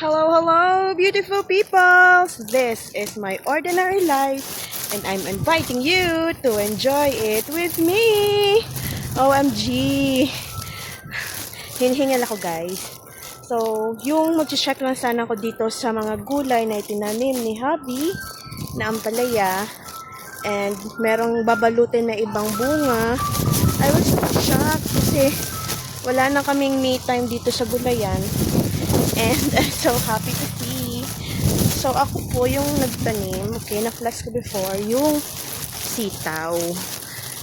Hello, hello, beautiful people! This is my ordinary life, and I'm inviting you to enjoy it with me! OMG! Hinihingal ako, guys. So, yung mag-check lang sana ako dito sa mga gulay na itinanim ni Hubby na ampalaya, and merong babalutin na ibang bunga. I was shocked kasi wala na kaming me time dito sa gulayan. And I'm so happy to see. So, ako po yung nagtanim. Okay, na-flex ko before yung sitaw.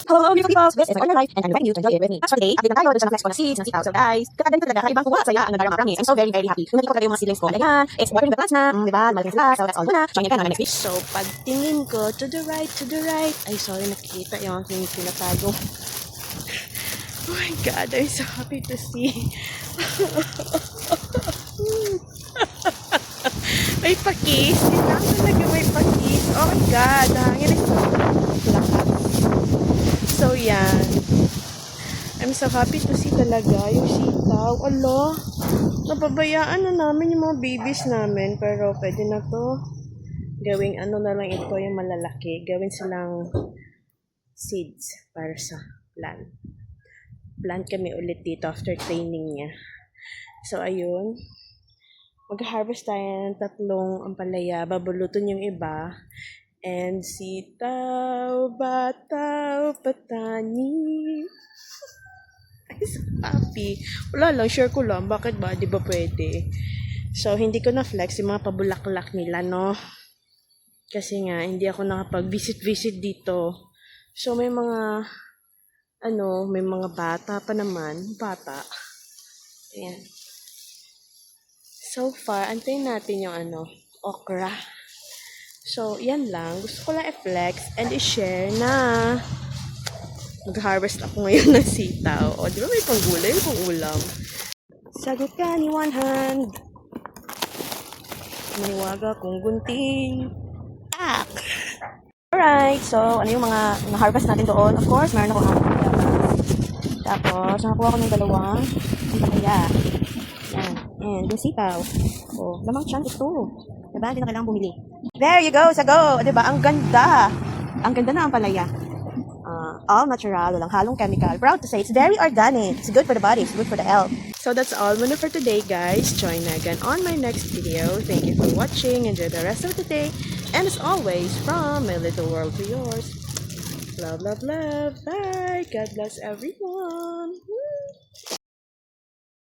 Hello, beautiful people! This is my life, and I'm inviting you to enjoy it with me. As for today, update lang tayo doon sa na-flex ko na seeds, na sitaw. So guys, kakaganito talaga, kaibang kuha, saya, ang nadarama, promise. I'm so very, very happy. Nung naging ko talaga yung mga seedlings ko, ayan, it's watering the plants na, diba, malaki sila, so that's all muna. Join you again on my next week. So, pagtingin ko, to the right, ay sorry, nakikita yung aking pinatago. Oh my God, I'm so happy to see. May pakis. Kailangan talaga may pakis. Oh my God. Hangin ito. Lakas. So, yan. I'm so happy to see talaga yung sitaw. Alo, napabayaan na namin yung mga babies namin. Pero pwede na to. Gawing ano na lang ito yung malalaki. Gawin silang seeds para sa plant. Plant kami ulit dito after training niya. So, ayun. Mag-harvest tayo ng 3 ampalaya. Babulutin yung iba. And sitaw, bataw, patani. Ay, so happy. Wala lang, share ko lang. Bakit ba? Di ba pwede? So, hindi ko na-flex yung mga pabulaklak nila, no? Kasi nga, hindi ako nakapag-visit dito. So, may mga may mga bata pa naman. Bata. Ayan. So far, antayin natin yung okra. So, yan lang. Gusto ko lang i-flex and i-share na mag-harvest ako ngayon ng sitaw. O, di ba may panggulay, may pang-ulam? Sagot ka ni one hand. Maniwaga kung gunting. Tak! Alright, so, ano yung mga na-harvest natin doon? Of course, meron ako tapos, nakakuha ko ng 2 ampalaya. Yan. And yung sitaw. Oh, lamang tiyan ito. Diba? Hindi na kailangan bumili. There you go, sago! Diba? Ang ganda! Ang ganda na ampalaya. All natural, walang halong chemical. Proud to say, it's very organic. It's good for the body, it's good for the health. So that's all muna for today, guys. Join me again on my next video. Thank you for watching. Enjoy the rest of the day. And as always, from my little world to yours. Love, love, love. Bye. God bless everyone.